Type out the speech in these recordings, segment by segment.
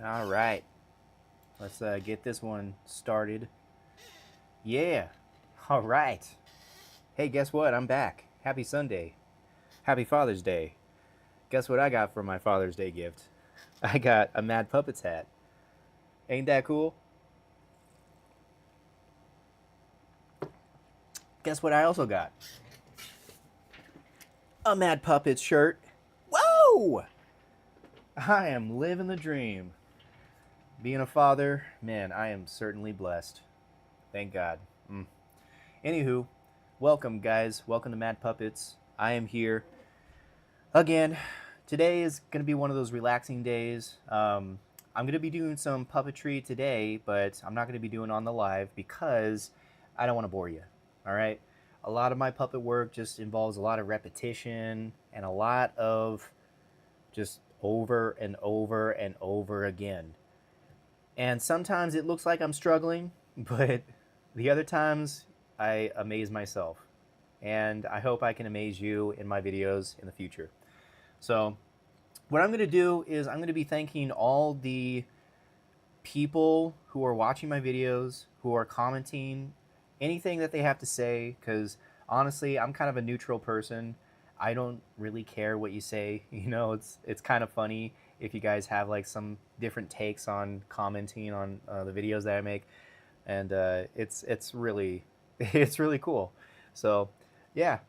All right, let's get this one started. Yeah. All right. Hey, guess what? I'm back. Happy Sunday. Happy Father's Day. Guess what I got for my Father's Day gift? I got a Mad Puppets hat. Ain't that cool? Guess what I also got? A Mad Puppets shirt. Whoa! I am living the dream. Being a father, man, I am certainly blessed. Thank God. Anywho, welcome, guys. Welcome to Mad Puppets. I am here again. Today is going to be one of those relaxing days. I'm going to be doing some puppetry today, but I'm not going to be doing it on the live because I don't want to bore you. All right? A lot of my puppet work just involves a lot of repetition and a lot of just over and over and over again. And sometimes it looks like I'm struggling, but the other times I amaze myself. And I hope I can amaze you in my videos in the future. So, what I'm going to do is I'm going to be thanking all the people who are watching my videos, who are commenting, anything that they have to say, because honestly, I'm kind of a neutral person. I don't really care what you say. You know, it's kind of funny if you guys have like some different takes on commenting on the videos that I make, and it's really it's really cool. So, yeah,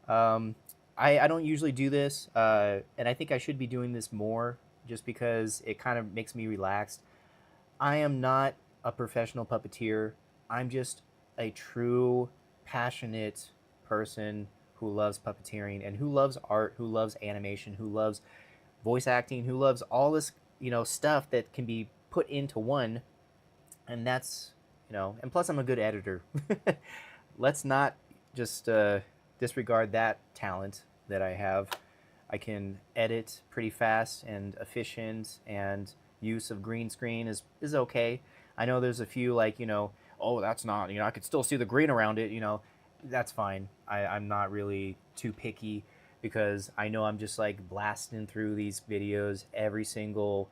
um, I don't usually do this, and I think I should be doing this more just because it kind of makes me relaxed. I am not a professional puppeteer. I'm just a true, passionate person who loves puppeteering and who loves art, who loves animation, who loves voice acting, who loves all this, stuff that can be put into one. And that's, and plus I'm a good editor. Let's not just disregard that talent that I have. I can edit pretty fast and efficient, and use of green screen is okay. I know there's a few like, oh, that's not, I could still see the green around it, that's fine. I'm not really too picky because I know I'm just like blasting through these videos every single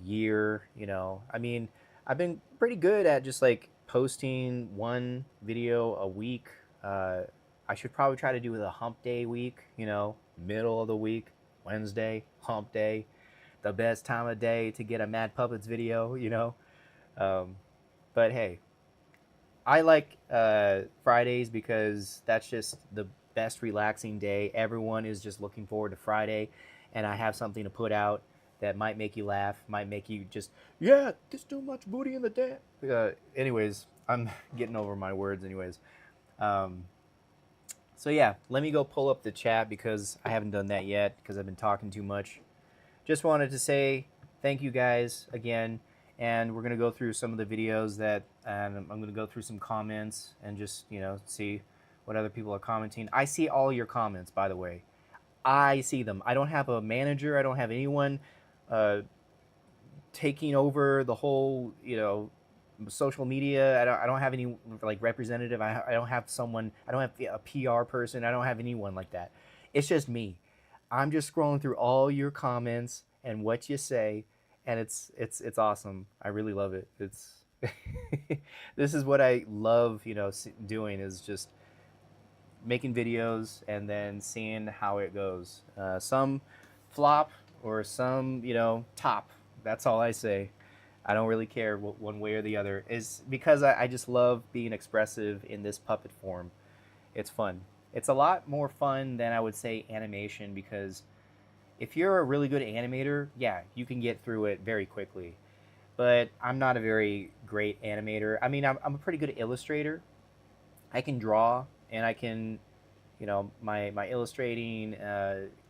year, I mean, I've been pretty good at just like posting one video a week. I should probably try to do the hump day week, middle of the week, Wednesday, hump day, the best time of day to get a Mad Puppets video. Um, but hey, I like Fridays because that's just the best relaxing day. Everyone is just looking forward to Friday, and I have something to put out that might make you laugh, might make you just, yeah, there's too much booty in the dance. Anyways, I'm getting over my words, anyways. Um, so yeah, let me go pull up the chat because I haven't done that yet because I've been talking too much. Just wanted to say thank you guys again, and we're gonna go through some of the videos that, and I'm gonna go through some comments and just see what other people are commenting. I see all your comments, by the way. I see them. I don't have a manager. I don't have anyone uh, taking over the whole social media. I don't have any like representative. I don't have someone. I don't have a PR person. I don't have anyone like that. It's just me. I'm just scrolling through all your comments and what you say, and it's awesome. I really love it. It's this is what I love, doing is just making videos and then seeing how it goes. Some flop or some, top. That's all I say. I don't really care one way or the other. Is because I just love being expressive in this puppet form. It's fun. It's a lot more fun than I would say animation because if you're a really good animator, yeah, you can get through it very quickly. But I'm not a very great animator. I mean, I'm a pretty good illustrator. I can draw and I can, my illustrating,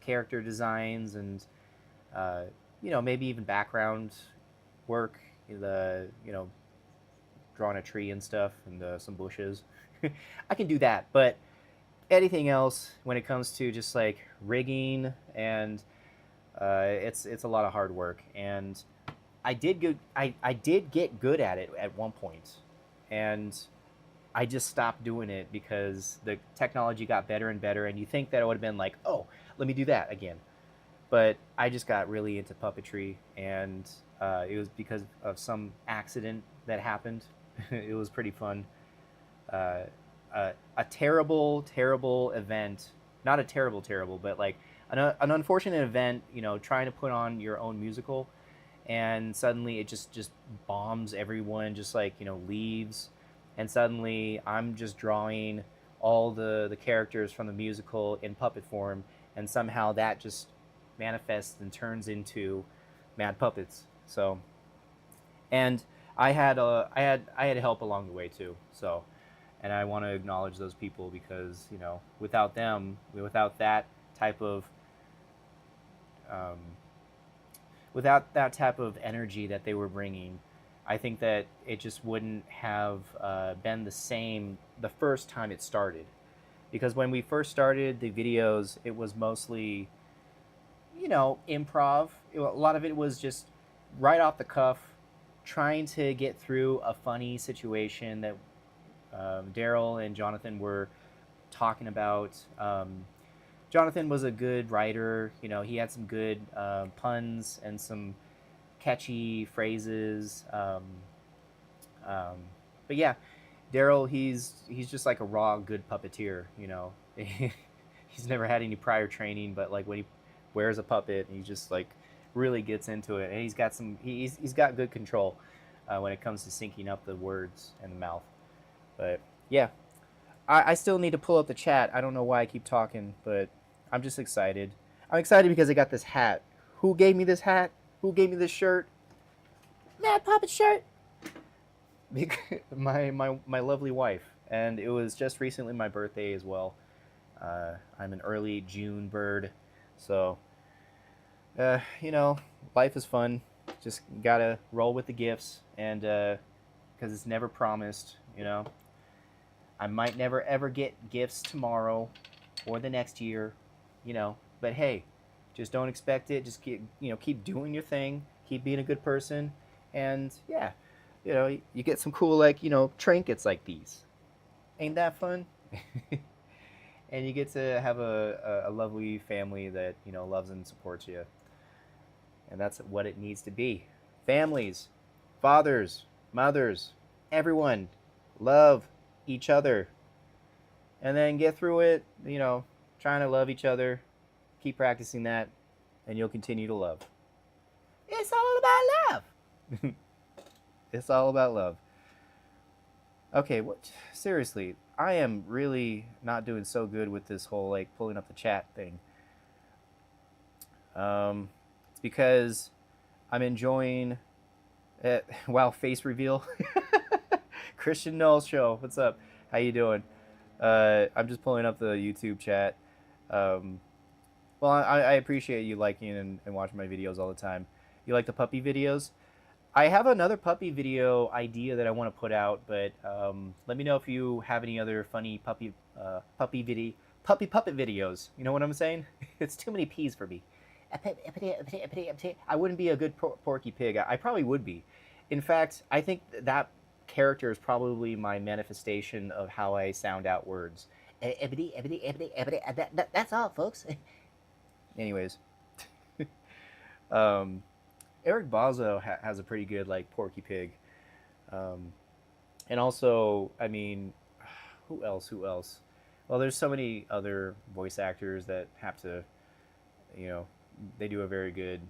character designs, and maybe even background work, the drawing a tree and stuff and some bushes. I can do that, but anything else when it comes to just like rigging and it's a lot of hard work. And I did get good at it at one point, and I just stopped doing it because the technology got better and better, and you think that it would have been like, oh, let me do that again. But I just got really into puppetry, and it was because of some accident that happened. It was pretty fun. uh, a terrible, terrible event. Not a terrible, terrible, but like an unfortunate event. You know, trying to put on your own musical, and suddenly it just bombs. Everyone just like leaves, and suddenly I'm just drawing all the characters from the musical in puppet form, and somehow that just manifests and turns into Mad Puppets. So, and I had help along the way too. So, and I want to acknowledge those people because without them, without that type of um, without that type of energy that they were bringing, I think that it just wouldn't have been the same the first time it started. Because when we first started the videos, it was mostly improv. A lot of it was just right off the cuff, trying to get through a funny situation that Daryl and Jonathan were talking about. Jonathan was a good writer. He had some good puns and some catchy phrases. Um, but yeah, Daryl, he's just like a raw good puppeteer. He's never had any prior training, but like when he wears a puppet, he just like really gets into it, and he's got good control when it comes to syncing up the words and the mouth. But yeah, I still need to pull up the chat. I don't know why I keep talking, but I'm just excited. I'm excited because I got this hat. Who gave me this hat? Who gave me this shirt? Mad Puppet shirt. My lovely wife, and it was just recently my birthday as well. I'm an early June bird, so life is fun. Just gotta roll with the gifts, and because it's never promised. I might never ever get gifts tomorrow or the next year, but hey, just don't expect it. Just keep doing your thing, keep being a good person, and yeah, you get some cool trinkets like these. Ain't that fun? And you get to have a lovely family that loves and supports you, and that's what it needs to be. Families, fathers, mothers, everyone, love each other, and then get through it. Trying to love each other, keep practicing that, and you'll continue to love. It's all about love. It's all about love. Okay, what? Seriously, I am really not doing so good with this whole like pulling up the chat thing. It's because I'm enjoying it. Wow, face reveal. Christian Knowles show. What's up? How you doing? I'm just pulling up the YouTube chat. Well, I appreciate you liking and watching my videos all the time. You like the puppy videos? I have another puppy video idea that I want to put out, but let me know if you have any other funny puppy puppet videos. You know what I'm saying? It's too many P's for me. I wouldn't be a good Porky Pig. I probably would be. In fact, I think that character is probably my manifestation of how I sound out words. That's all, folks. Anyways. Eric Bozzo has a pretty good like Porky Pig, and also I mean, who else? Well, there's so many other voice actors that have to, they do a very good,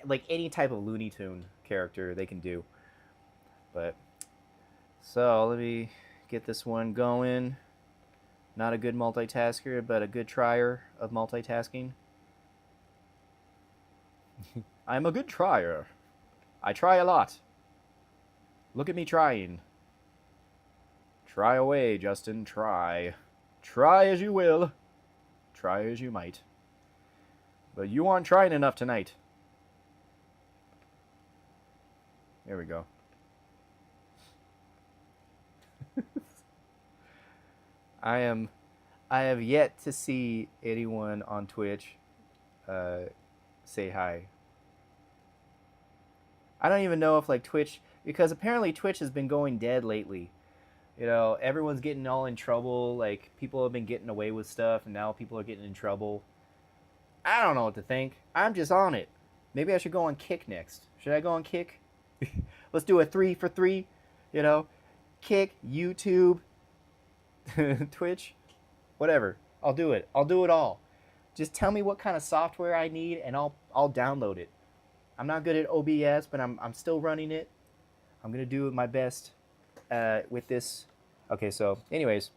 like any type of Looney Tune character they can do. But so let me get this one going. Not a good multitasker, but a good trier of multitasking. I'm a good trier. I try a lot. Look at me trying. Try away, Justin, try. Try as you will. Try as you might. But you aren't trying enough tonight. There we go. I have yet to see anyone on Twitch say hi. I don't even know if like Twitch, because apparently Twitch has been going dead lately. Everyone's getting all in trouble. Like people have been getting away with stuff, and now people are getting in trouble. I don't know what to think. I'm just on it. Maybe I should go on Kick next. Should I go on Kick? Let's do a 3 for 3. You know, Kick, YouTube, Twitch, whatever. I'll do it. I'll do it all. Just tell me what kind of software I need, and I'll download it. I'm not good at OBS, but I'm still running it. I'm gonna do my best with this. Okay, so anyways,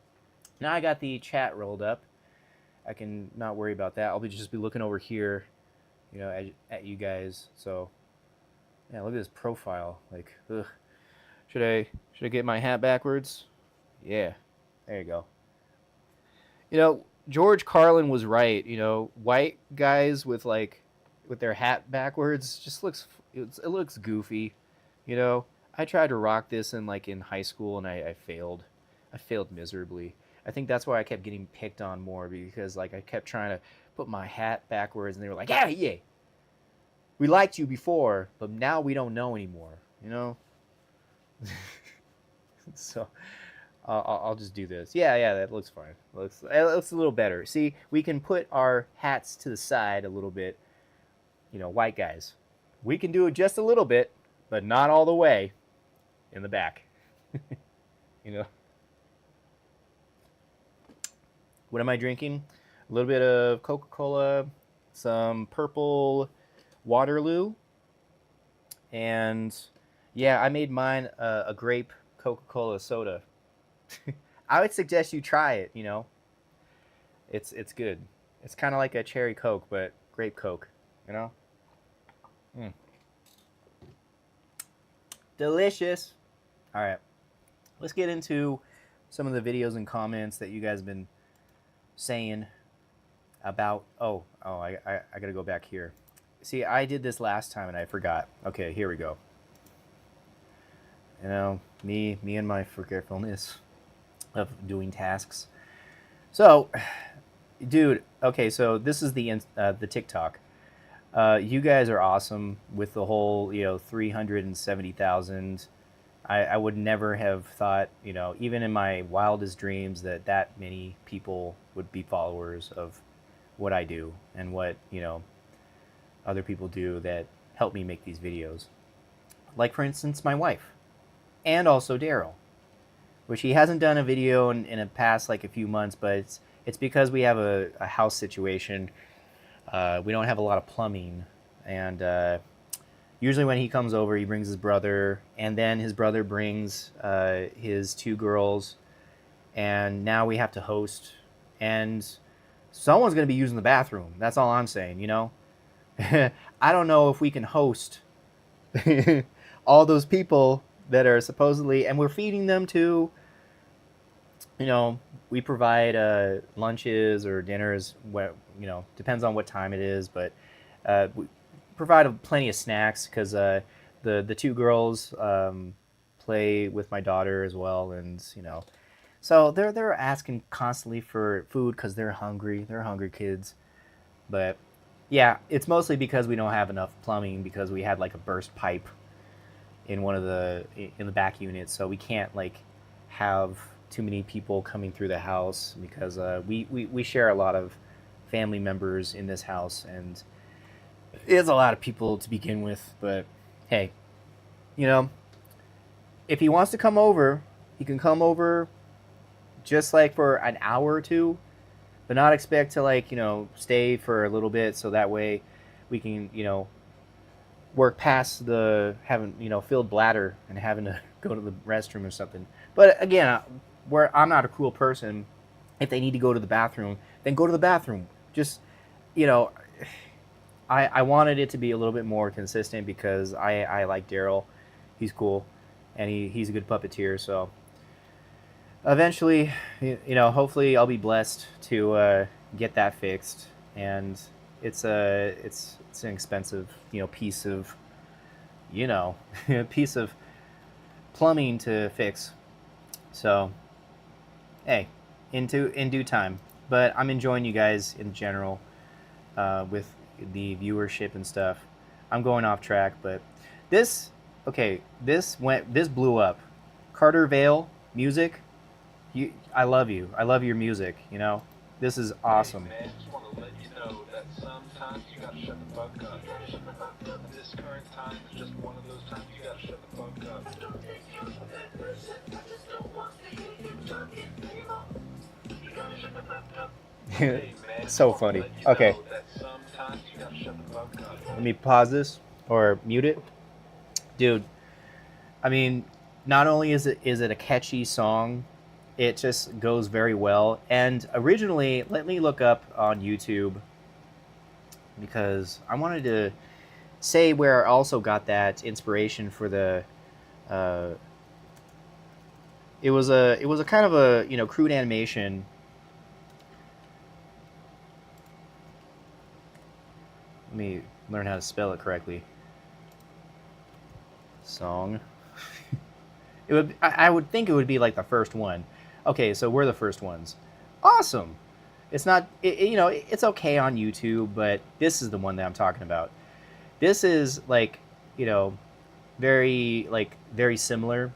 now I got the chat rolled up. I can not worry about that. I'll just be looking over here, you know, at you guys. So yeah, look at this profile. Like, ugh. Should I get my hat backwards? Yeah, there you go. You know, George Carlin was right. You know, white guys with their hat backwards just it looks goofy. You know, I tried to rock this in high school and I failed. I failed miserably. I think that's why I kept getting picked on more because I kept trying to put my hat backwards and they were like, yeah, yeah. We liked you before, but now we don't know anymore. You know. So I'll just do this. Yeah, that looks fine. It looks a little better. See, we can put our hats to the side a little bit. You know, white guys. We can do it just a little bit, but not all the way in the back. You know. What am I drinking? A little bit of Coca-Cola, some purple Waterloo, and yeah, I made mine a grape Coca-Cola soda. I would suggest you try it. You know, it's good. It's kind of like a cherry Coke, but grape Coke. You know, delicious. All right, let's get into some of the videos and comments that you guys have been saying about. I gotta go back here. See, I did this last time and I forgot. Okay, here we go. You know, me and my forgetfulness of doing tasks. So, dude, okay, so this is the TikTok. You guys are awesome with the whole, 370,000. I would never have thought, even in my wildest dreams that many people would be followers of what I do and what, other people do that help me make these videos. Like, for instance, my wife. And also Daryl, which he hasn't done a video in a past a few months, but it's because we have a house situation. We don't have a lot of plumbing, and usually when he comes over, he brings his brother, and then his brother brings his 2 girls, and now we have to host, and someone's going to be using the bathroom. That's all I'm saying, I don't know if we can host all those people that are supposedly, and we're feeding them too. We provide lunches or dinners, depends on what time it is, but we provide plenty of snacks because the 2 girls play with my daughter as well, and so they're asking constantly for food because they're hungry. They're hungry kids, but yeah, it's mostly because we don't have enough plumbing because we had a burst pipe in the back unit, so we can't have too many people coming through the house because we share a lot of family members in this house, and it's a lot of people to begin with. But hey, if he wants to come over, he can come over just for an hour or two, but not expect to stay for a little bit, so that way we can work past the having filled bladder and having to go to the restroom or something. But again, I'm not a cruel person. If they need to go to the bathroom, then go to the bathroom. Just I wanted it to be a little bit more consistent because I like Daryl. He's cool, and he's a good puppeteer. So eventually, hopefully I'll be blessed to get that fixed, and it's an expensive piece of piece of plumbing to fix. So hey, in due time. But I'm enjoying you guys in general with the viewership and stuff. I'm going off track, but this blew up. Carter Vale music. I love you. I love your music. This is awesome. Hey, man, just want to let you know that sometimes shut the fuck up. This current time is just one of those times you gotta shut the fuck up. Hey man, So wanna funny. let you Okay, know that sometimes you gotta shut the fuck up. let me pause this or mute it. Dude, I mean, not only is it a catchy song, it just goes very well. And originally, let me look up on YouTube because I wanted to say where I also got that inspiration for the. Uh, it was a kind of a crude animation. Let me learn how to spell it correctly. Song. I would think it would be like the first one. Okay, so we're the first ones. Awesome. It's not it's okay on YouTube, but this is the one that I'm talking about. This is like, you know, very similar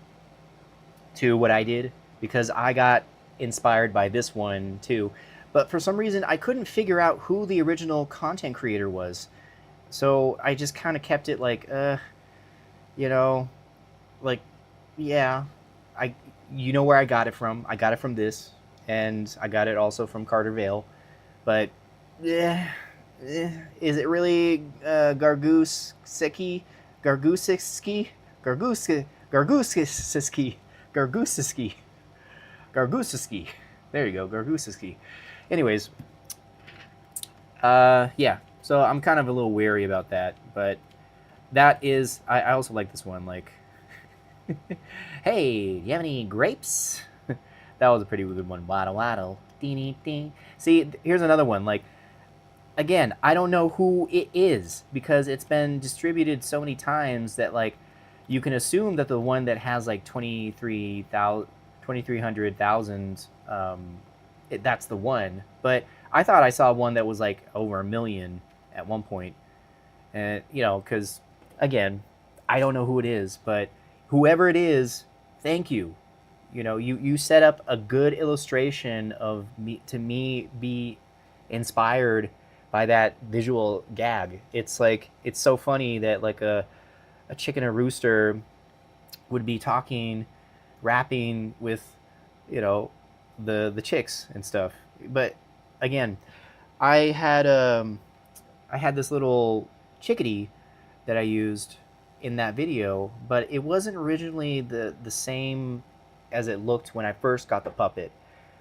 to what I did because I got inspired by this one too. But for some reason I couldn't figure out who the original content creator was. So I just kind of kept it like you know, like yeah, I where I got it from. I got it from this, and I got it also from Carter Vale. But eh, is it really Gargusiki? Gargusiski? Gargusiski? Gargusiski? Gargusiski? There you go, Gargusiski. Anyways, yeah. So I'm kind of a little wary about that, but that is. I also like this one. Like, hey, do you have any grapes? That was a pretty good one. Waddle waddle. Ding ding. See, here's another one. Like, again, I don't know who it is because it's been distributed so many times that like you can assume that the one that has like 2,300,000 that's the one. But I thought I saw one that was like over 1 million at one point. And cuz again, I don't know who it is, but whoever it is, thank you. You set up a good illustration of me to me be inspired by that visual gag. It's like it's so funny that like a chicken or rooster would be talking, rapping with, the chicks and stuff. But again, I had I had this little chickadee that I used in that video, but it wasn't originally the same as it looked when I first got the puppet.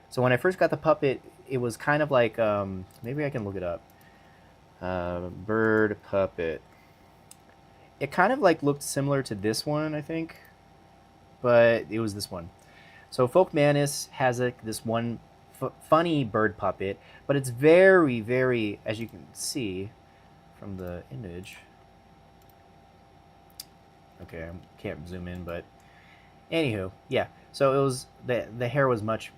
So when I first got the puppet, it was kind of like maybe I can look it up. Bird puppet. It kind of like looked similar to this one, I think, but it was this one. So Folk Manus has this one funny bird puppet, but it's very, very, as you can see from the image. Okay, I can't zoom in, but anywho, yeah. So it was the hair was much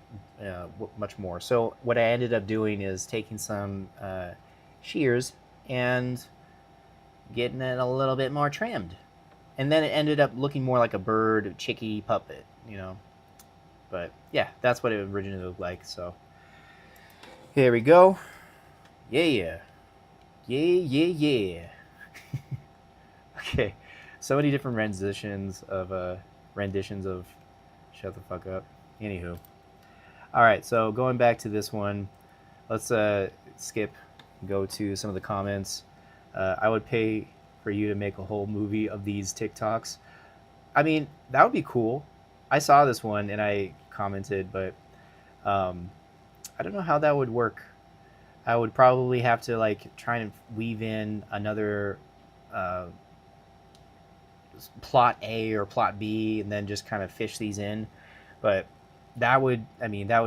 more. So what I ended up doing is taking some shears and getting it a little bit more trimmed, and then it ended up looking more like a bird chickie puppet, But yeah, that's what it originally looked like. So here we go. Yeah, yeah. Okay, so many different renditions of "Shut the Fuck Up." Anywho, all right. So going back to this one, let's skip, go to some of the comments. I would pay for you to make a whole movie of these TikToks. I mean, that would be cool. I saw this one and I commented, but I don't know how that would work. I would probably have to like try and weave in another plot A or plot B, and then just kind of fish these in. But that would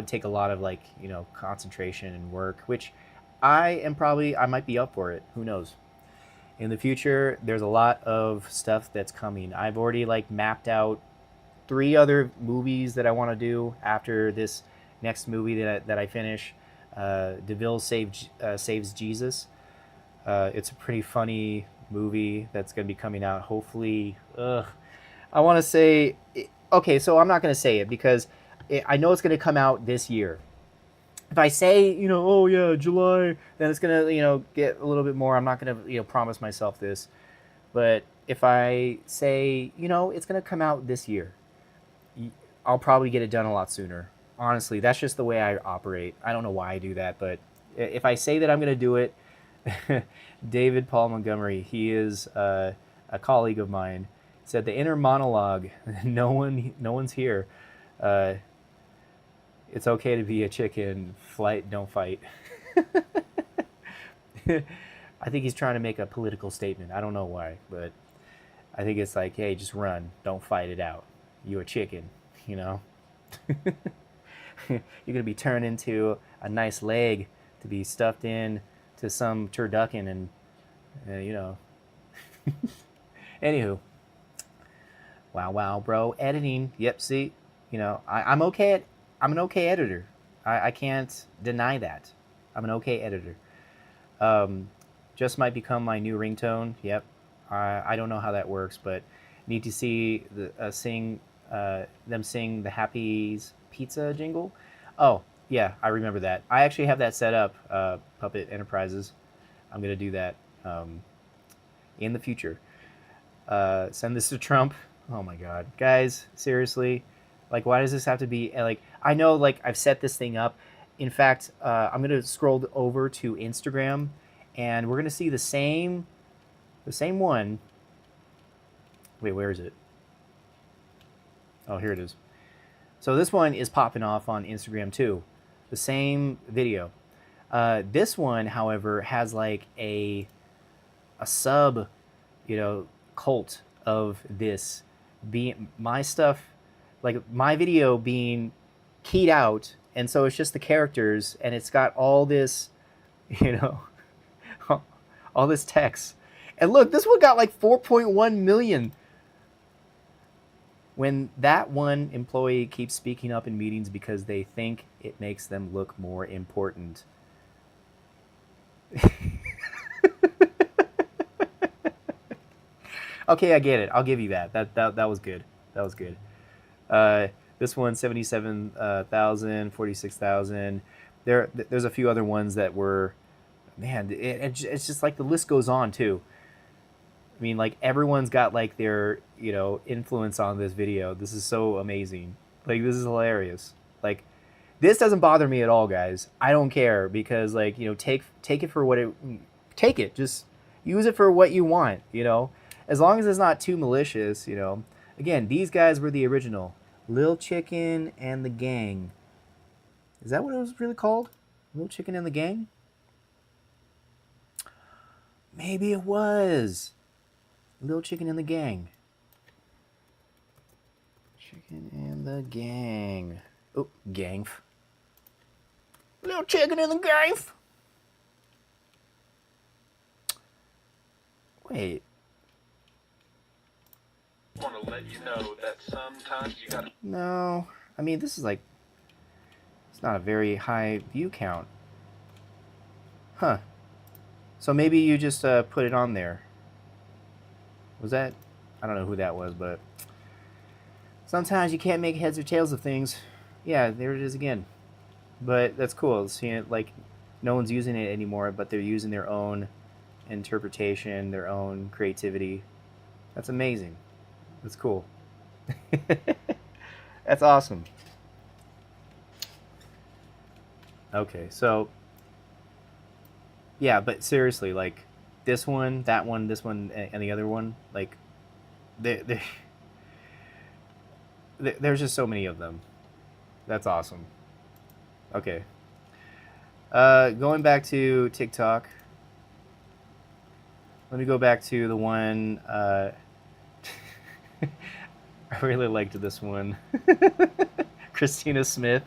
take a lot of like concentration and work, which I might be up for it. Who knows? In the future, there's a lot of stuff that's coming. I've already like mapped out 3 other movies that I want to do after this next movie that I finish. DeVille Saves Jesus. It's a pretty funny movie that's going to be coming out. Hopefully, I want to say, okay, so I'm not going to say it because I know it's going to come out this year. if I say, oh yeah, July, then it's gonna, get a little bit more. I'm not gonna, promise myself this, but if I say, it's gonna come out this year, I'll probably get it done a lot sooner. Honestly, that's just the way I operate. I don't know why I do that, but if I say that I'm gonna do it, David Paul Montgomery, he is a colleague of mine, said the inner monologue, no one's here. Uh, it's okay to be a chicken. Flight, don't fight. I think he's trying to make a political statement. I don't know why, but I think it's like, hey, just run. Don't fight it out. You a chicken, you know? You're going to be turned into a nice leg to be stuffed in to some turducken and, Anywho. Wow, bro. Editing. Yep, see? I'm okay I'm an okay editor. I can't deny that. I'm an okay editor. Just might become my new ringtone. Yep. I don't know how that works, but need to see them sing the Happy's Pizza jingle. Oh, yeah, I remember that. I actually have that set up, Puppet Enterprises. I'm going to do that in the future. Send this to Trump. Oh my God. Guys, seriously. Like, why does this have to be, like, I know, like, I've set this thing up. In fact, I'm going to scroll over to Instagram, and we're going to see the same one. Wait, where is it? Oh, here it is. So this one is popping off on Instagram too. The same video. This one, however, has like a sub, cult of this being my stuff, like my video being keyed out, and so it's just the characters, and it's got all this, all this text. And look, this one got like 4.1 million. When that one employee keeps speaking up in meetings because they think it makes them look more important. Okay, I get it. I'll give you that. That was good. That was good. This one, 77,000, 46,000. There's a few other ones that were, man, it's just like the list goes on too. I mean, like, everyone's got like their, influence on this video. This is so amazing. Like, this is hilarious. Like, this doesn't bother me at all, guys. I don't care, because, like, take it for what take it. Just use it for what you want, as long as it's not too malicious, Again, these guys were the original. Lil Chicken and the Gang. Is that what it was really called? Lil Chicken and the Gang? Maybe it was. Lil Chicken and the Gang. Chicken and the Gang. Oh, Gangf. Lil Chicken and the Gangf. Wait. I want to let you know that sometimes you gotta... No. I mean, this is like... It's not a very high view count. Huh. So maybe you just put it on there. Was that? I don't know who that was, but... Sometimes you can't make heads or tails of things. Yeah, there it is again. But that's cool. Seeing it, like, no one's using it anymore, but they're using their own interpretation, their own creativity. That's amazing. That's cool. That's awesome. Okay, so... Yeah, but seriously, like, this one, that one, this one, and the other one, like, there's just so many of them. That's awesome. Okay. Going back to TikTok. Let me go back to the one... I really liked this one. Christina Smith.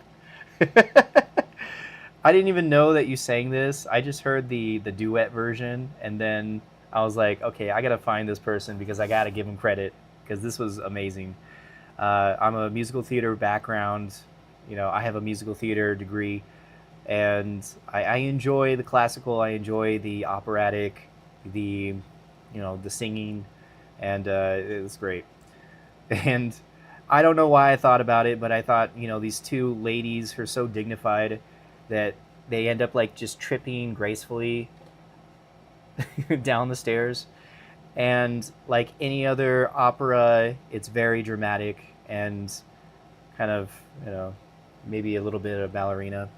I didn't even know that you sang this. I just heard the duet version, and then I was like, okay, I gotta find this person because I gotta give him credit, because this was amazing. I'm a musical theater background. I have a musical theater degree, and I enjoy the classical. I enjoy the operatic, the singing, and it was great. And I don't know why I thought about it, but I thought, these two ladies are so dignified, that they end up like just tripping gracefully down the stairs. And like any other opera, it's very dramatic and kind of, you know, maybe a little bit of ballerina.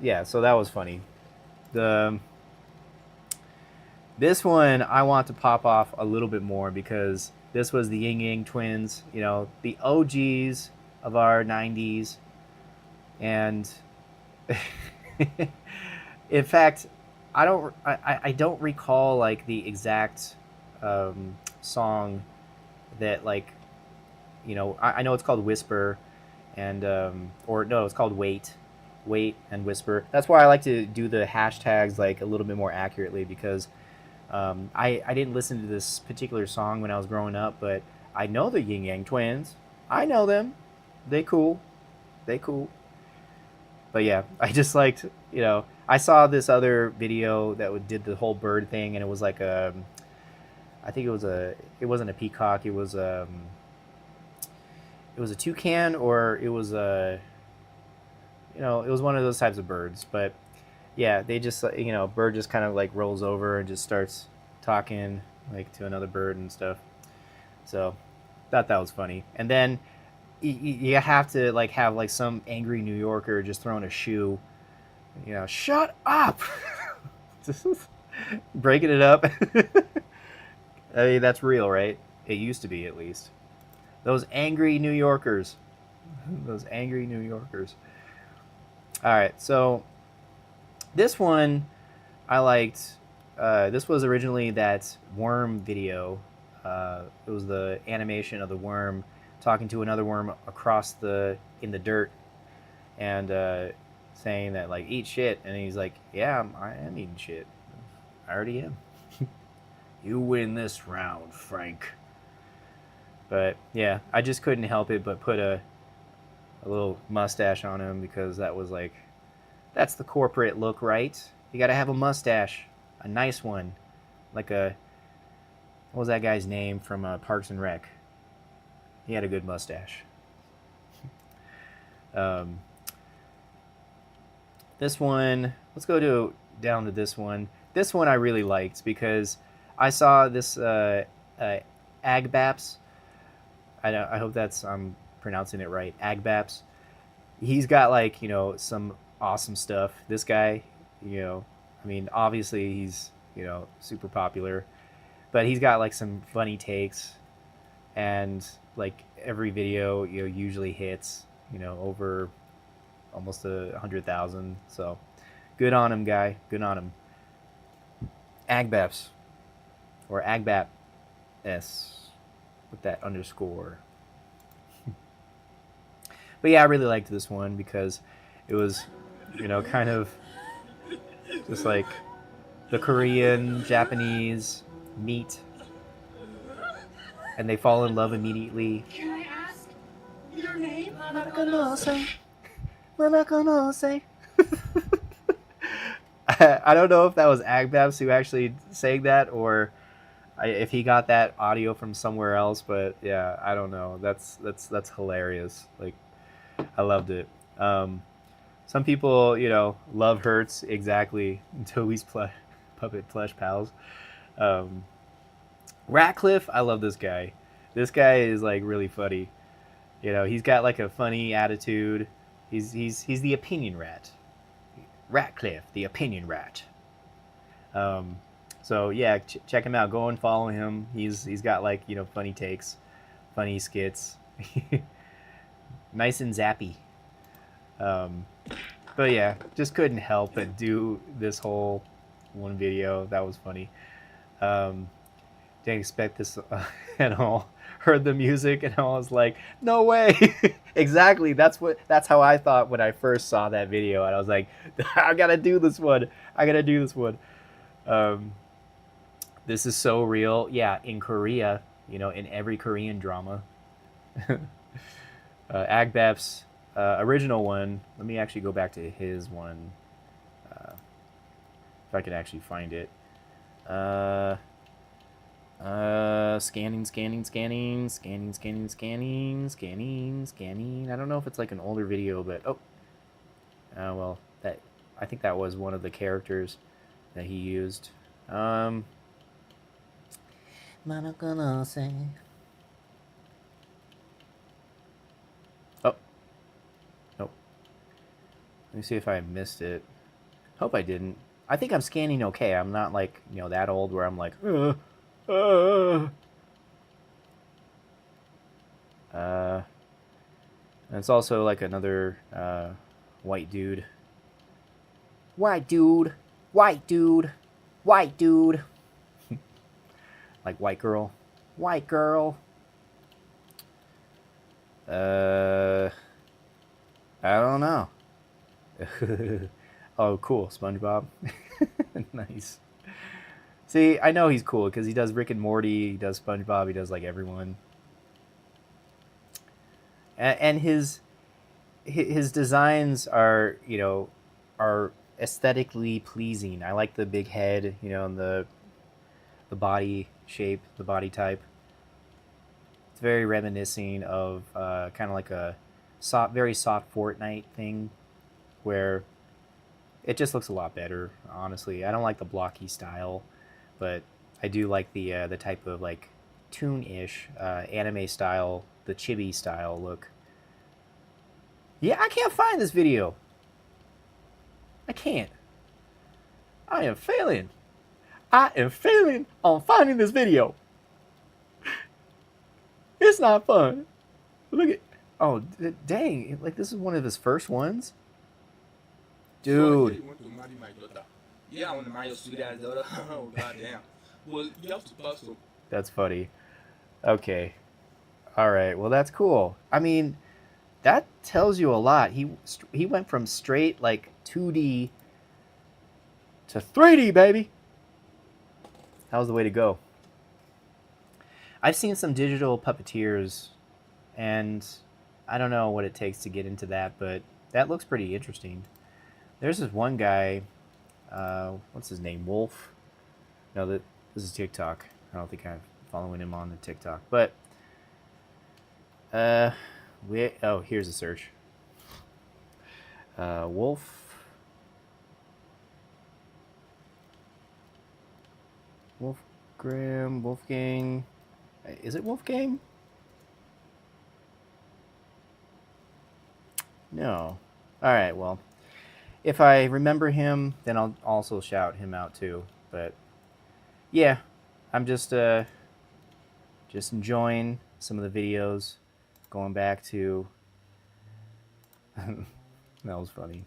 Yeah, so that was funny. The This one I want to pop off a little bit more because this was the Ying Yang Twins, you know, the OGs of our 90s. And in fact, I don't recall like the exact song that like, you know, I know it's called Whisper, and or no, it's called Wait and Whisper. That's why I like to do the hashtags like a little bit more accurately because I didn't listen to this particular song when I was growing up, but I know the Yin Yang Twins. I know them. They cool. They cool. But yeah, I just liked, you know, I saw this other video that did the whole bird thing, and it was like I think it wasn't a peacock, it was a toucan, or it was a, you know, it was one of those types of birds. But yeah, they just, you know, bird just kind of like rolls over and just starts talking like to another bird and stuff. So thought that was funny. And then you have to like have like some angry New Yorker just throwing a shoe, you know, shut up, breaking it up. I mean, that's real, right? It used to be, at least. Those angry New Yorkers. Those angry New Yorkers. All right, so this one I liked. This was originally that worm video. It was the animation of the worm talking to another worm in the dirt, and saying that like, eat shit, and he's like, yeah, I am eating shit. I already am. You win this round, Frank. But yeah, I just couldn't help it but put a little mustache on him because that was like, that's the corporate look, right? You got to have a mustache, a nice one, like a, what was that guy's name from Parks and Rec? He had a good mustache. This one, let's go down to this one. This one I really liked because I saw this Agbaps. I hope that's I'm pronouncing it right. Agbaps. He's got like, you know, some awesome stuff. This guy, you know, I mean, obviously he's, you know, super popular, but he's got like some funny takes, and like every video, you know, usually hits, you know, over almost 100,000. So good on him, guy. Good on him. Agbaps, or Agbap S with that underscore. But yeah, I really liked this one because it was, you know, kind of just like the Korean, Japanese meet, and they fall in love immediately. Can I ask your name? I don't know if that was Agbabs who actually sang that, or if he got that audio from somewhere else. But yeah, I don't know. That's hilarious. Like, I loved it. Some people, you know, love hurts exactly until he's puppet plush pals. Ratcliffe, I love this guy. This guy is like really funny. You know, he's got like a funny attitude. He's the opinion rat. Ratcliffe, the opinion rat. So yeah, check him out. Go and follow him. He's got like, you know, funny takes, funny skits, nice and zappy. But yeah, just couldn't help but do this whole one video. That was funny. Didn't expect this at all. Heard the music and I was like, no way. Exactly. That's how I thought when I first saw that video, and I was like, I gotta do this one. This is so real. Yeah, in Korea, you know, in every Korean drama. Agbap's original one. Let me actually go back to his one, if I could actually find it. Scanning. I don't know if it's like an older video, but well, I think that was one of the characters that he used. I'm not gonna say. Oh, nope. Let me see if I missed it. Hope I didn't. I think I'm scanning okay. I'm not like, that old where I'm like, and it's also like another white dude. White dude. White dude. White dude. Like white girl. White girl. I don't know. Oh, cool. SpongeBob. Nice. See, I know he's cool because he does Rick and Morty, he does SpongeBob, he does like everyone. And his designs are, are aesthetically pleasing. I like the big head, and the body shape, the body type. It's very reminiscent of kind of like a very soft Fortnite thing, where it just looks a lot better. Honestly, I don't like the blocky style, but I do like the type of like toon-ish anime style, the chibi style look. Yeah, I can't find this video. I can't. I am failing. I am failing on finding this video. It's not fun. Look at. Oh, dang. Like, this is one of his first ones? Dude. Yeah, I want to marry your sweet ass daughter. Oh, goddamn. Well, you have to pass them. That's funny. Okay. All right. Well, that's cool. I mean, that tells you a lot. He went from straight, like, 2D to 3D, baby. That was the way to go. I've seen some digital puppeteers, and I don't know what it takes to get into that, but that looks pretty interesting. There's this one guy, what's his name, Wolf? No, this is TikTok. I don't think I'm following him on the TikTok, but here's a search. Wolf. Wolfgang. Is it Wolfgang? No. All right, well, if I remember him, then I'll also shout him out too. But yeah, I'm just enjoying some of the videos, going back to. That was funny.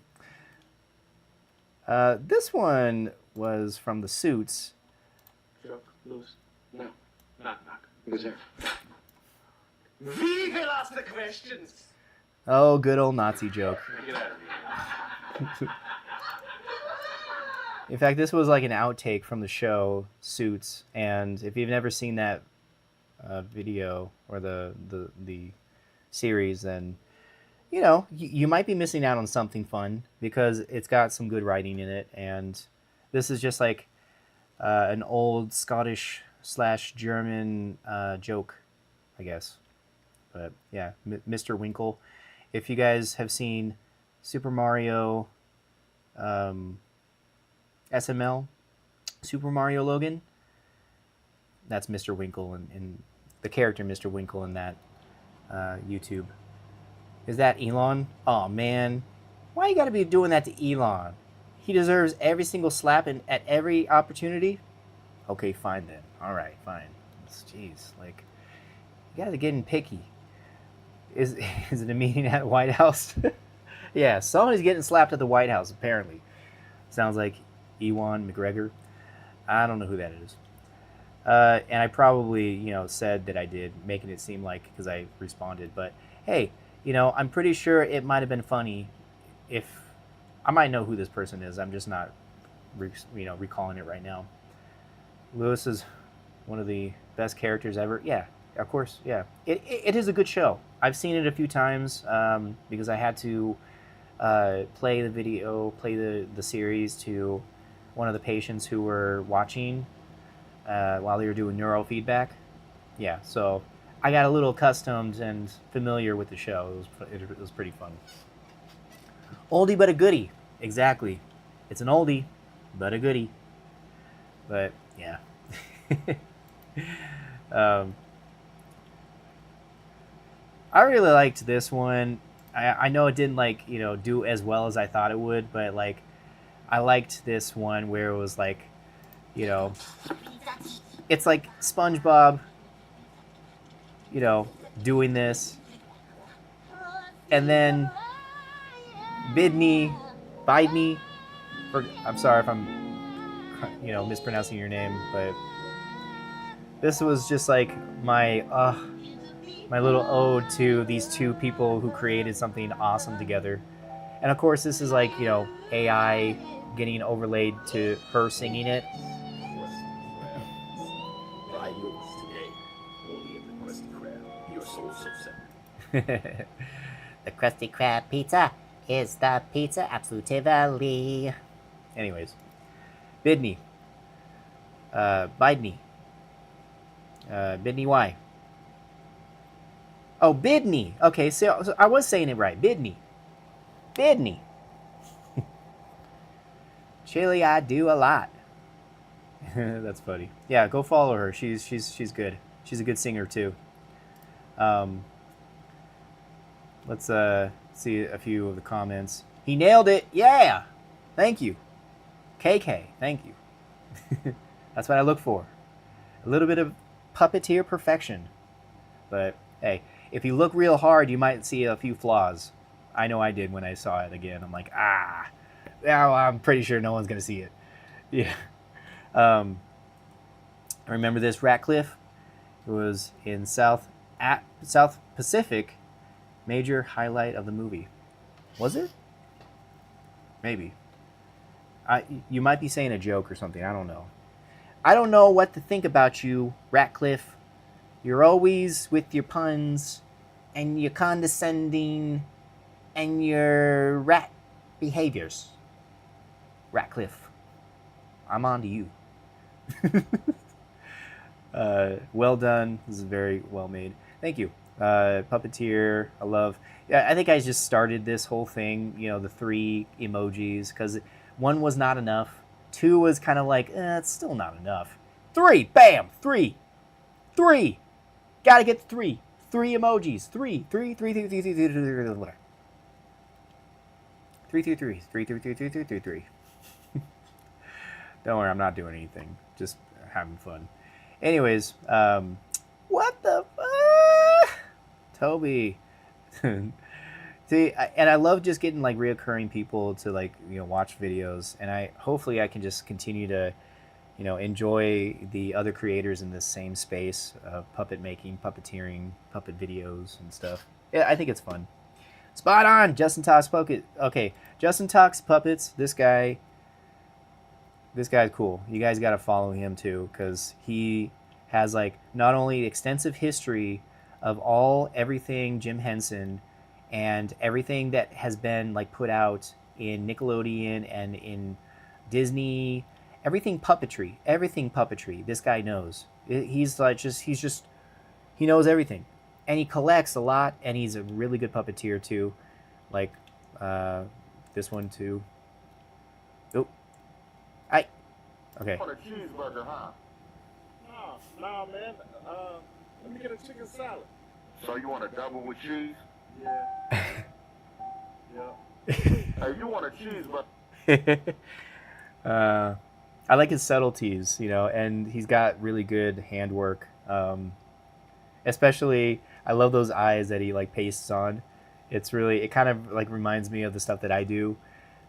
This one was from the Suits. Joke, loose. No. Knock, knock. Who's there? We will ask the questions. Oh, good old Nazi joke. Get out of here. In fact, this was like an outtake from the show Suits, and if you've never seen that video or the series, then you might be missing out on something fun, because it's got some good writing in it, and this is just like an old Scottish / German joke, I guess. But yeah, Mr. Winkle. If you guys have seen Super Mario SML, Super Mario Logan, that's Mr. Winkle and the character Mr. Winkle in that YouTube. Is that Elon? Oh man, why you gotta be doing that to Elon? He deserves every single slap at every opportunity. Okay, fine then. All right, fine. Jeez, like, you guys are getting picky. Is it a meeting at the White House? Yeah, somebody's getting slapped at the White House, apparently. Sounds like Ewan McGregor. I don't know who that is. And I probably, said that I did, making it seem like because I responded. But hey, I'm pretty sure it might have been funny if I might know who this person is. I'm just not, recalling it right now. Lewis is one of the best characters ever. Yeah, of course. Yeah, it is a good show. I've seen it a few times because I had to play the series to one of the patients who were watching while they were doing neurofeedback. Yeah, so I got a little accustomed and familiar with the show. It was pretty fun. Oldie but a goodie. Exactly. It's an oldie, but a goodie. But yeah. um, I really liked this one. I know it didn't like do as well as I thought it would, but like I liked this one where it was like you know it's like SpongeBob doing this, and then Bidney, I'm sorry if I'm mispronouncing your name, but this was just like my little ode to these two people who created something awesome together. And of course, this is like AI getting overlaid to her singing it. The Krusty Krab pizza is the pizza absolutely. Anyways, Bidney, Bidney, Bidney Y. Oh, Bidney. Okay, so I was saying it right. Bidney. Chili, I do a lot. That's funny. Yeah, go follow her. She's good. She's a good singer too. Let's see a few of the comments. He nailed it. Yeah. Thank you. KK, thank you. That's what I look for. A little bit of puppeteer perfection. But hey, if you look real hard, you might see a few flaws. I know I did when I saw it again. I'm like, well, I'm pretty sure no one's going to see it. Yeah. I remember this Ratcliffe. It was in South Pacific. Major highlight of the movie. Was it? Maybe. You might be saying a joke or something. I don't know. I don't know what to think about you, Ratcliffe. You're always with your puns, and your condescending, and your rat behaviors. Ratcliffe, I'm on to you. Well done. This is very well made. Thank you. Puppeteer, I love. Yeah, I think I just started this whole thing, the 3 emojis, because 1 was not enough. 2 was kind of like, it's still not enough. 3, bam, 3. Gotta get 3. 3 emojis. 3. Don't worry, I'm not doing anything. Just having fun. Anyways, what the fuck? Toby. See, and I love just getting like reoccurring people to like watch videos, and hopefully I can just continue to enjoy the other creators in this same space of puppet making, puppeteering, puppet videos and stuff. Yeah, I think it's fun. Spot on, Justin Talks Puppet. Okay, Justin Talks Puppets. This guy's cool. You guys got to follow him too, because he has like not only extensive history of everything Jim Henson and everything that has been like put out in Nickelodeon and in Disney, everything puppetry. This guy knows. He knows everything, and he collects a lot, and he's a really good puppeteer too, like this one too. Oh, okay. Want a cheeseburger, huh? No, man. Let me get a chicken salad. So you want a double with cheese? Yeah. Yeah. Hey, you want a cheeseburger? I like his subtleties, and he's got really good handwork. Especially, I love those eyes that he like pastes on. It kind of like reminds me of the stuff that I do.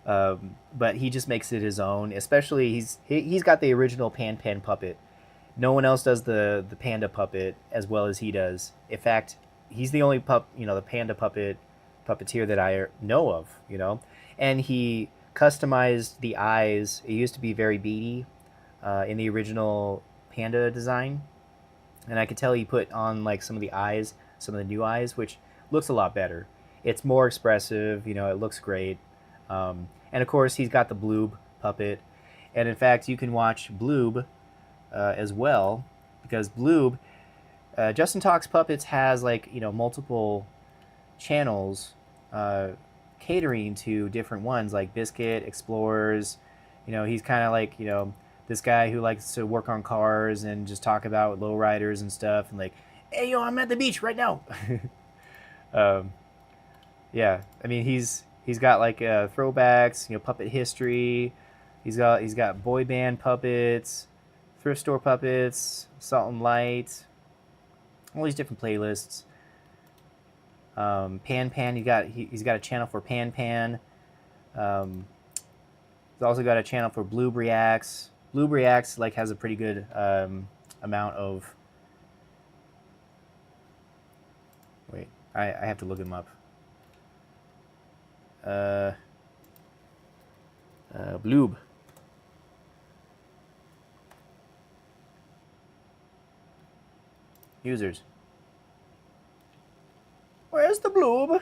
But he just makes it his own. Especially, he's got the original Pan puppet. No one else does the panda puppet as well as he does. In fact, he's the only the panda puppeteer that I know of, and he customized the eyes. It used to be very beady in the original panda design, and I could tell he put on like some of the new eyes, which looks a lot better. It's more expressive, it looks great. And of course, he's got the Bloob puppet, and in fact, you can watch Bloob as well, because Bloob, Justin Talks Puppets has like multiple channels catering to different ones, like Biscuit, Explorers, he's kind of like, this guy who likes to work on cars and just talk about lowriders and stuff, and like, hey, I'm at the beach right now. Yeah, I mean, he's got like throwbacks, puppet history. He's got boy band puppets, thrift store puppets, Salt and Light, all these different playlists. Pan Pan, he's got a channel for Pan Pan. He's also got a channel for Bloob Reacts. Bloob Reacts like has a pretty good amount of. Wait, I have to look him up. Bloob. Users. Where's the Bloob?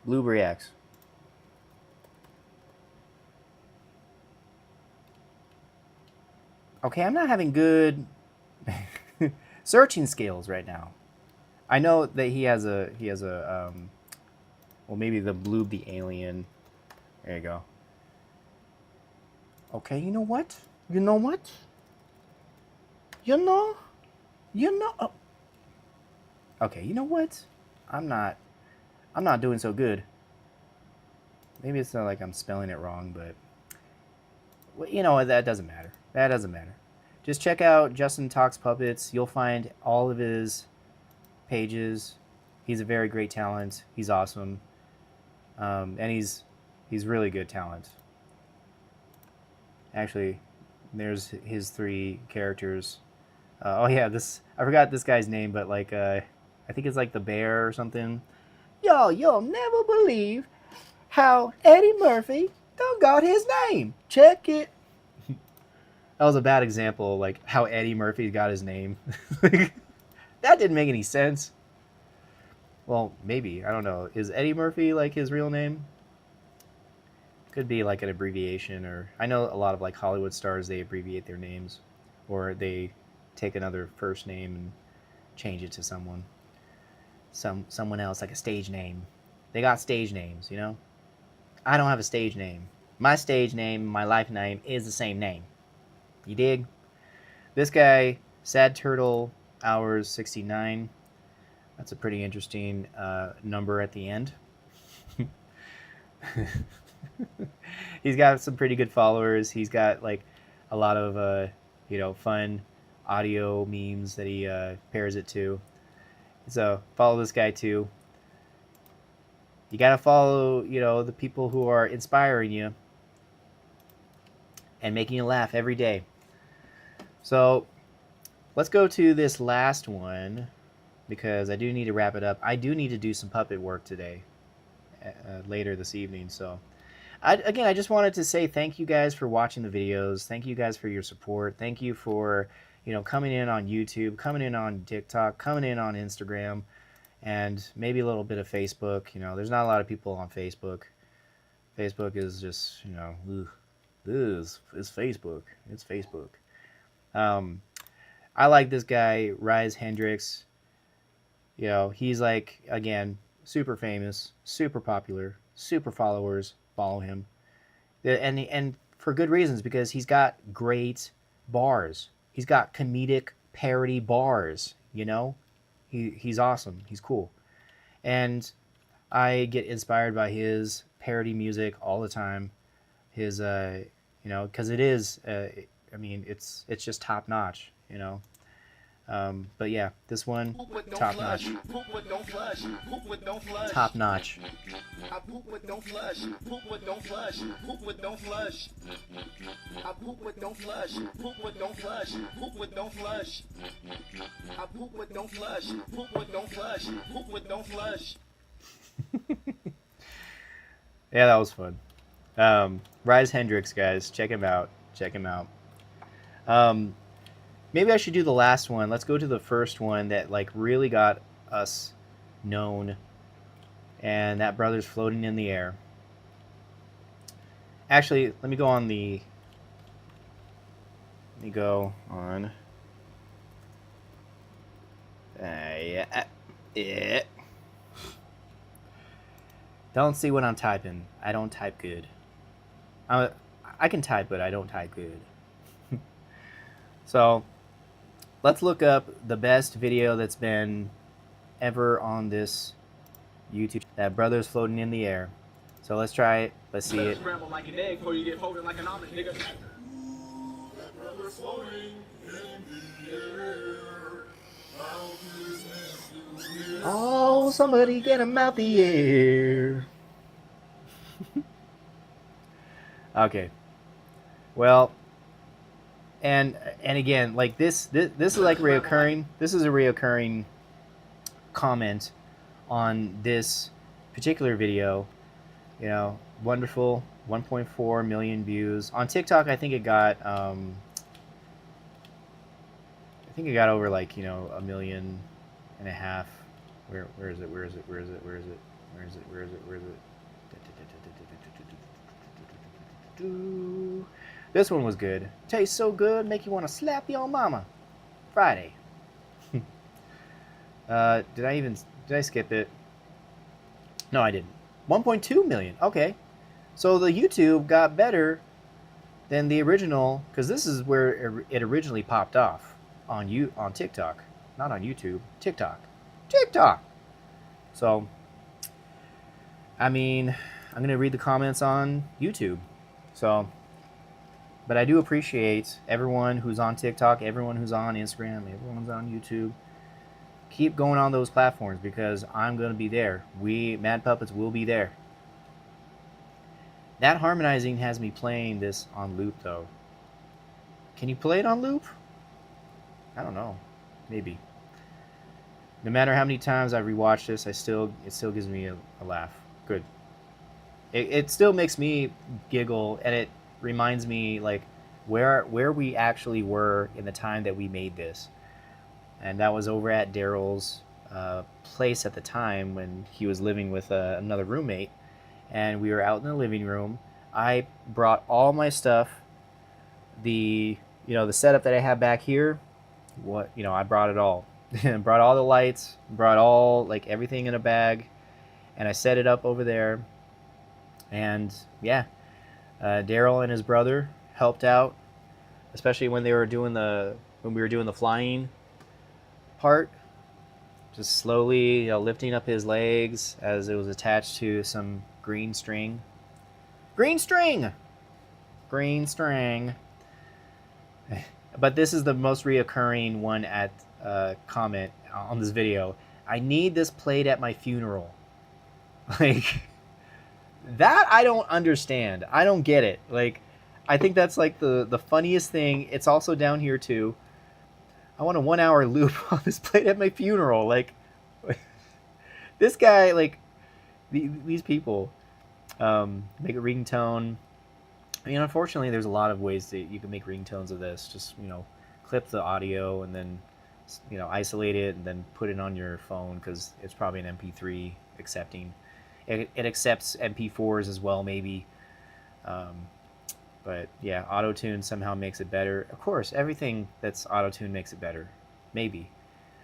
Bloob Reacts. Okay, I'm not having good searching skills right now. I know that he has a well, maybe the Bloob the alien. There you go. Okay, you know what? You know what? You know? Oh. Okay, you know what? I'm not doing so good. Maybe it's not like I'm spelling it wrong, but that doesn't matter. That doesn't matter. Just check out Justin Talks Puppets. You'll find all of his pages. He's a very great talent. He's awesome. And he's really good talent. Actually, there's his 3 characters. Oh yeah, I forgot this guy's name, but like I think it's like the bear or something. You'll never believe how Eddie Murphy done got his name. Check it. That was a bad example, like how Eddie Murphy got his name. That didn't make any sense. Well, maybe. I don't know. Is Eddie Murphy like his real name? Could be like an abbreviation, or I know a lot of like Hollywood stars, they abbreviate their names, or they take another first name and change it to someone else, like a stage name. They got stage names, I don't have a stage name. My stage name, my life name is the same name. You dig? This guy, Sad Turtle Hours 69. That's a pretty interesting number at the end. He's got some pretty good followers. He's got like a lot of fun audio memes that he pairs it to. So follow this guy too. You gotta follow, the people who are inspiring you and making you laugh every day. So let's go to this last one, because I do need to wrap it up. I do need to do some puppet work today, later this evening. So I just wanted to say thank you guys for watching the videos. Thank you guys for your support. Thank you for, coming in on YouTube, coming in on TikTok, coming in on Instagram, and maybe a little bit of Facebook. There's not a lot of people on Facebook. Facebook is just, it's Facebook. It's Facebook. I like this guy, Rise Hendrix. He's like, again, super famous, super popular, super followers follow him. And for good reasons, because he's got great bars. He's got comedic parody bars, He's awesome. He's cool. And I get inspired by his parody music all the time. His, because it is, it's just top notch, But yeah, this one, top notch. Top notch. I poop but don't flush. Poop but don't flush. Poop but don't flush. I poop but don't flush. Poop but don't flush. Poop but don't flush. I poop but don't flush. Poop but don't flush. Poop but don't flush. Yeah, that was fun. Rise Hendrix, guys, check him out. Check him out. Maybe I should do the last one. Let's go to the first one that like really got us known, and that brother's floating in the air. Actually, let me go on. Yeah. Don't see what I'm typing. I don't type good. I can type, but I don't type good. So let's look up the best video that's been ever on this YouTube. That brother's floating in the air. So let's try it. Let's see it. Scramble like an egg before you get folded like an omelet, nigga. Oh, somebody get him out the air. Okay. Well, and again, like this is like reoccurring. This is a reoccurring comment on this particular video. You know, wonderful, 1.4 million views on TikTok. I think it got over like, you know, 1.5 million. Where is it? Where is it? Where is it? Where is it? Where is it? Where is it? Where is it? This one was good. Tastes so good, make you want to slap your mama. Friday. Did I skip it? No, I didn't. 1.2 million. Okay. So the YouTube got better than the original, because this is where it originally popped off on TikTok. Not on YouTube. TikTok. So, I mean, I'm going to read the comments on YouTube. So, but I do appreciate everyone who's on TikTok, everyone who's on Instagram, everyone's on YouTube. Keep going on those platforms, because I'm going to be there. We, Mad Puppets, will be there. That harmonizing has me playing this on loop, though. Can you play it on loop? I don't know. Maybe. No matter how many times I rewatch this, it still gives me a laugh. Good. It still makes me giggle, and it reminds me like where we actually were in the time that we made this. And that was over at Daryl's place at the time when he was living with another roommate, and we were out in the living room. I brought all my stuff, the setup that I have back here. I brought it all. Brought all the lights, brought all, like, everything in a bag, and I set it up over there. And yeah, Daryl and his brother helped out, especially when we were doing the flying part, just slowly, lifting up his legs as it was attached to some green string. But this is the most reoccurring one at comment on this video. I need this played at my funeral. Like, that I don't understand. I don't get it. Like, I think that's like the funniest thing. It's also down here too. I want a 1 hour loop on this played at my funeral. Like, this guy, like, these people make a ringtone. I mean, unfortunately, there's a lot of ways that you can make ringtones of this. Just, clip the audio and then, isolate it and then put it on your phone, because it's probably an MP3 accepting. It accepts MP4s as well, maybe. But yeah, auto-tune somehow makes it better. Of course, everything that's auto-tune makes it better. Maybe.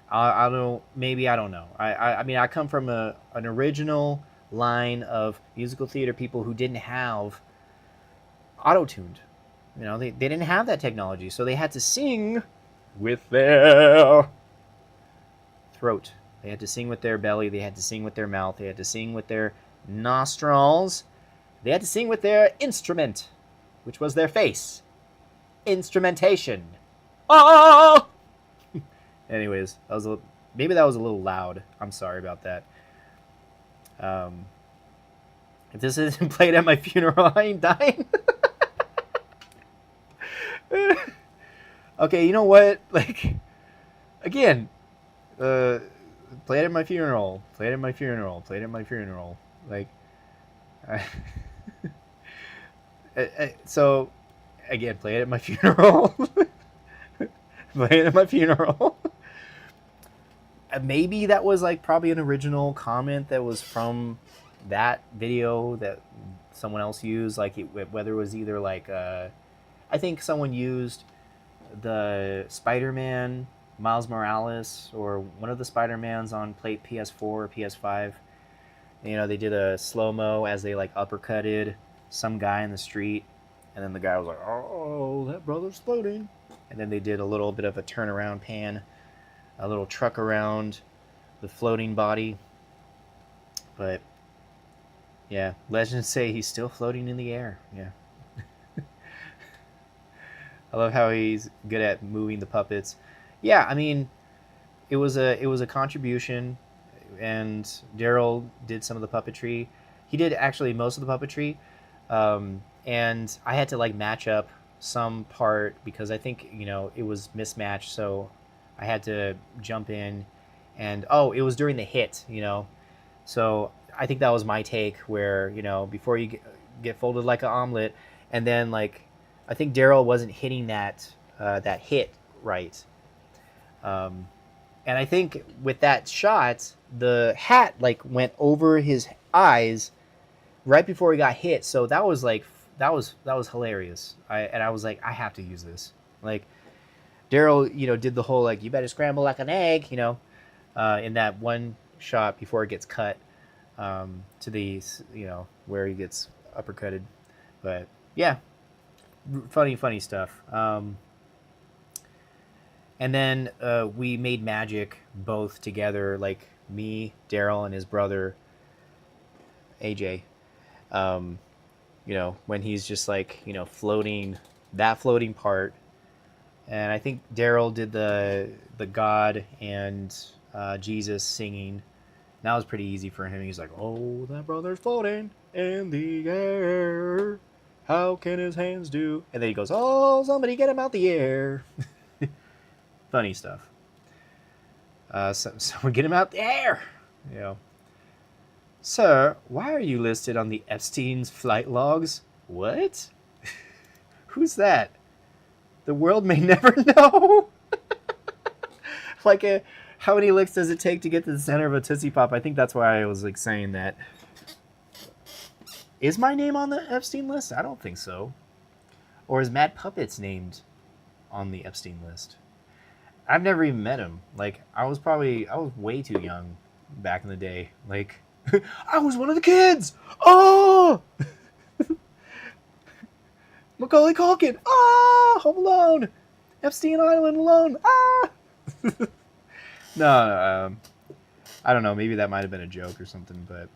I don't know. I mean, I come from an original line of musical theater people who didn't have auto-tuned. They didn't have that technology, so they had to sing with their throat. They had to sing with their belly. They had to sing with their mouth. They had to sing with their nostrils. They had to sing with their instrument, which was their face. Instrumentation. Oh! Anyways, maybe that was a little loud. I'm sorry about that. If this isn't played at my funeral, I ain't dying. Okay, you know what? Like, again, play it at my funeral. Play it at my funeral. Play it at my funeral. Like, so, again, play it at my funeral. Play it at my funeral. Maybe that was like probably an original comment that was from that video that someone else used. Like, whether it was either like, I think someone used the Spider-Man Miles Morales or one of the Spider-Mans on PS4 or PS5. They did a slow-mo as they like uppercutted some guy in the street. And then the guy was like, oh, that brother's floating. And then they did a little bit of a turnaround pan, a little truck around the floating body. But yeah, legends say he's still floating in the air. Yeah. I love how he's good at moving the puppets. Yeah, I mean, it was a contribution, and Daryl did some of the puppetry. He did actually most of the puppetry, and I had to like match up some part because I think it was mismatched, so I had to jump in, and it was during the hit, so I think that was my take where before you get folded like an omelet, and then like I think Daryl wasn't hitting that hit right. And I think with that shot, the hat like went over his eyes right before he got hit. So that was like that was hilarious. I was like, I have to use this. Like Daryl, did the whole like you better scramble like an egg, in that one shot before it gets cut to the where he gets uppercutted. But yeah, funny stuff. And then we made magic both together, like me, Daryl, and his brother, AJ. When he's just like, floating, that floating part. And I think Daryl did the God and Jesus singing. That was pretty easy for him. He's like, oh, that brother's floating in the air. How can his hands do? And then he goes, oh, somebody get him out the air. Funny stuff. Someone get him out there. Sir, why are you listed on the Epstein's flight logs? What? Who's that? The world may never know. Like, how many licks does it take to get to the center of a Tootsie Pop? I think that's why I was like saying that. Is my name on the Epstein list? I don't think so. Or is Mad Puppets named on the Epstein list? I've never even met him. Like, I was way too young back in the day. Like, I was one of the kids! Oh! Macaulay Culkin! Ah! Home Alone! Epstein Island alone! Ah! No, I don't know. Maybe that might have been a joke or something, but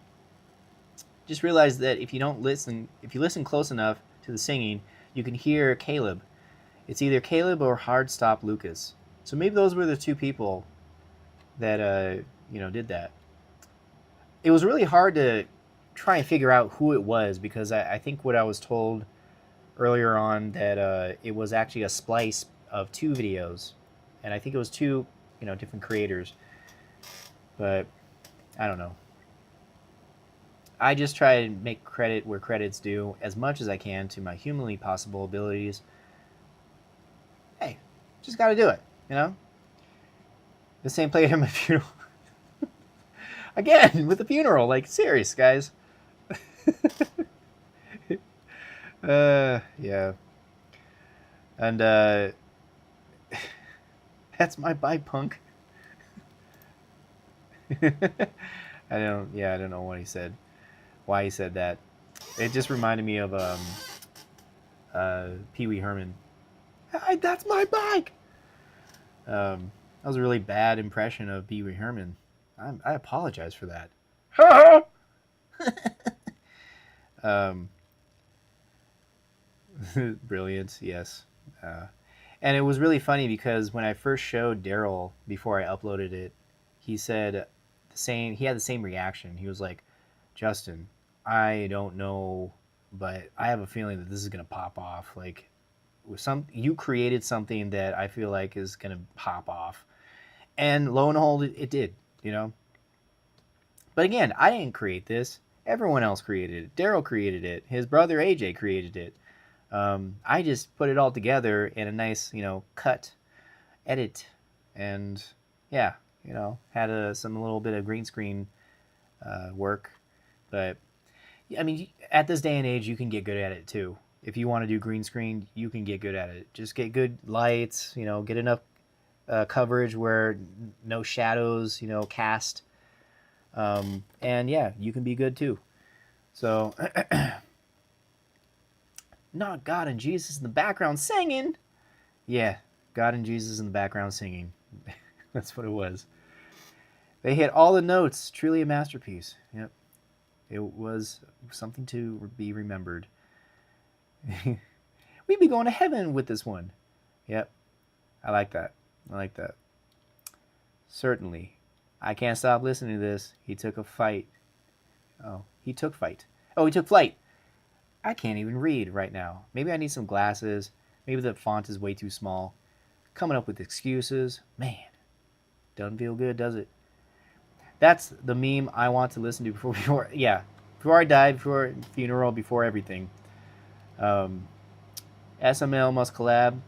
just realize that if you listen close enough to the singing, you can hear Caleb. It's either Caleb or Hardstop Lucas. So maybe those were the two people that did that. It was really hard to try and figure out who it was because I think what I was told earlier on that it was actually a splice of two videos, and I think it was two different creators. But I don't know. I just try to make credit where credit's due as much as I can to my humanly possible abilities. Hey, just got to do it. The same played at my funeral. Again, with the funeral. Like, serious, guys. Yeah. And, that's my bike, punk. I don't know what he said. Why he said that. It just reminded me of, Pee Wee Herman. Hey, that's my bike! That was a really bad impression of Pee Wee Herman. I apologize for that. Brilliant, yes. And it was really funny because when I first showed Daryl before I uploaded it, he said he had the same reaction. He was like, Justin, I don't know, but I have a feeling that this is gonna pop off. Like, you created something that I feel like is gonna pop off. And lo and behold, it did, But again, I didn't create this. Everyone else created it. Daryl created it. His brother AJ created it. I just put it all together in a nice, cut, edit, and yeah, had some little bit of green screen work. But I mean, at this day and age, you can get good at it too. If you want to do green screen, you can get good at it. Just get good lights, get enough coverage where no shadows, cast. And yeah, you can be good too. So not God and Jesus in the background singing. Yeah, God and Jesus in the background singing. That's what it was. They hit all the notes. Truly a masterpiece. Yep. It was something to be remembered. We'd be going to heaven with this one. Yep. I like that. I like that. Certainly. I can't stop listening to this. He took a fight. Oh, he took fight. Oh, he took flight. I can't even read right now. Maybe I need some glasses. Maybe the font is way too small. Coming up with excuses. Man, doesn't feel good, does it? That's the meme I want to listen to before I die, before funeral, before everything. SML must collab.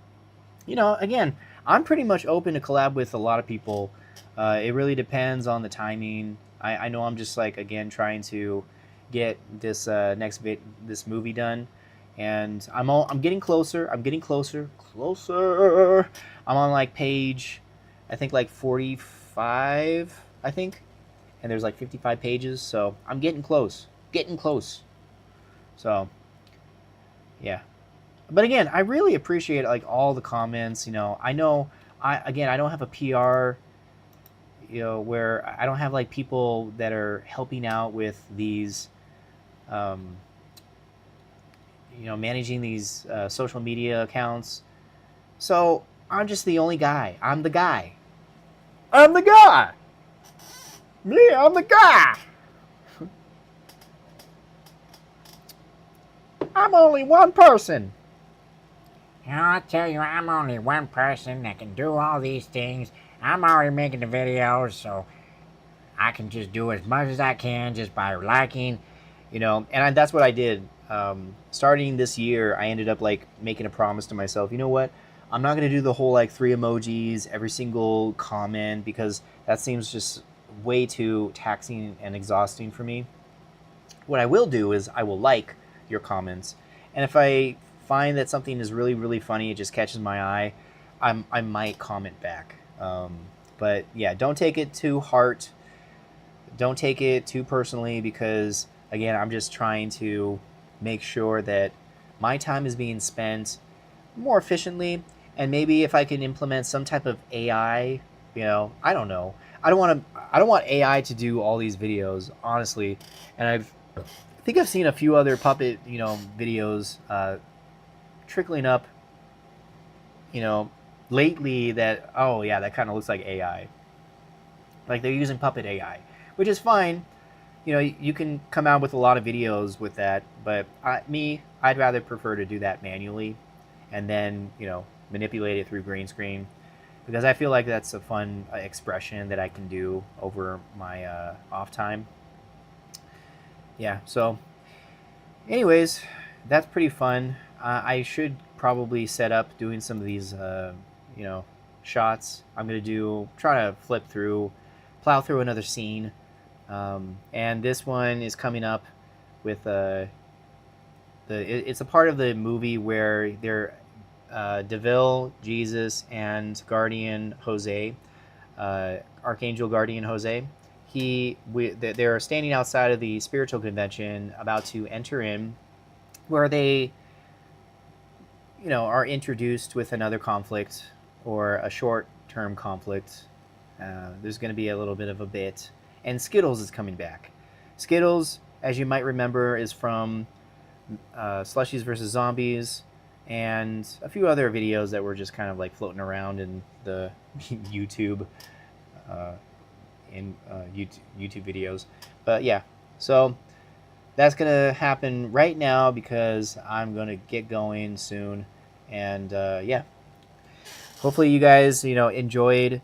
You know, again, I'm pretty much open to collab with a lot of people. It really depends on the timing. I know I'm just like, again, trying to get this this movie done, and I'm getting closer. I'm getting closer. I'm on like page, I think like 45, I think, and there's like 55 pages, so I'm getting close. Getting close. So, yeah. But again, I really appreciate like all the comments. You know, I don't have a PR, you know, where I don't have like people that are helping out with these, you know, managing these social media accounts. So I'm just the only guy. I'm the guy. I'm the guy. Me, I'm the guy. I'm only one person. I'll tell you, I'm only one person that can do all these things. I'm already making the videos, so I can just do as much as I can just by liking, you know. And that's what I did. Starting this year, I ended up like making a promise to myself. You know what? I'm not gonna do the whole like 3 emojis every single comment, because that seems just way too taxing and exhausting for me. What I will do is I will like your comments, and if I find that something is really, really funny, it just catches my eye, I might comment back. But yeah, don't take it to heart. Don't take it too personally, because again, I'm just trying to make sure that my time is being spent more efficiently, and maybe if I can implement some type of AI, you know, I don't know. I don't want AI to do all these videos, honestly. And I think I've seen a few other puppet, you know, videos trickling up, you know, lately that, oh yeah, that kind of looks like AI. Like they're using puppet AI, which is fine. You know, you can come out with a lot of videos with that, but I'd rather prefer to do that manually, and then, you know, manipulate it through green screen, because I feel like that's a fun expression that I can do over my off time. Yeah, so anyways, that's pretty fun. I should probably set up doing some of these, you know, shots. I'm going to try to plow through another scene. And this one is coming up with it's a part of the movie where they're DeVille, Jesus, and Guardian Jose, Archangel Guardian Jose. They're standing outside of the spiritual convention, about to enter in, where they, you know, are introduced with another conflict, or a short-term conflict. There's going to be a little bit of a bit, and Skittles is coming back. Skittles, as you might remember, is from Slushies vs. Zombies, and a few other videos that were just kind of like floating around in the YouTube YouTube videos. But yeah, so that's gonna happen right now, because I'm gonna get going soon. And yeah, hopefully you guys, you know, enjoyed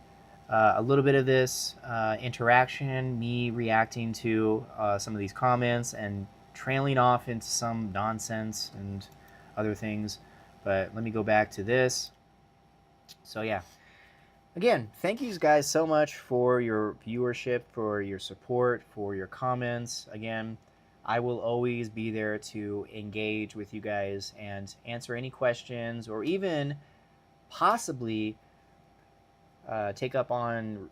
a little bit of this interaction, me reacting to some of these comments and trailing off into some nonsense and other things. But let me go back to this. So yeah, again, thank you guys so much for your viewership, for your support, for your comments. Again, I will always be there to engage with you guys and answer any questions, or even possibly take on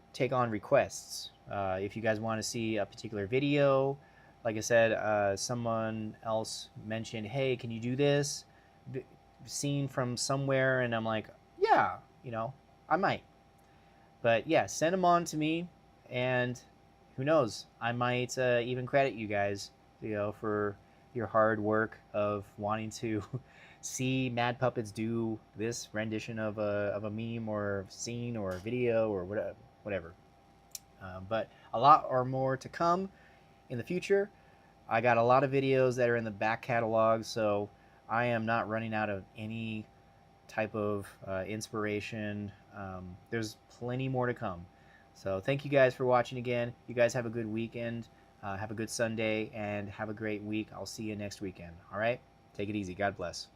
requests. If you guys want to see a particular video, like I said, someone else mentioned, hey, can you do this? seen from somewhere, and I'm like, yeah, I might. But yeah, send them on to me, and who knows, I might even credit you guys, for your hard work of wanting to see Mad Puppets do this rendition of a meme or scene or video or whatever. But a lot or more to come in the future. I got a lot of videos that are in the back catalog, so I am not running out of any type of inspiration. There's plenty more to come. So thank you guys for watching again. You guys have a good weekend. Have a good Sunday, and have a great week. I'll see you next weekend. All right? Take it easy. God bless.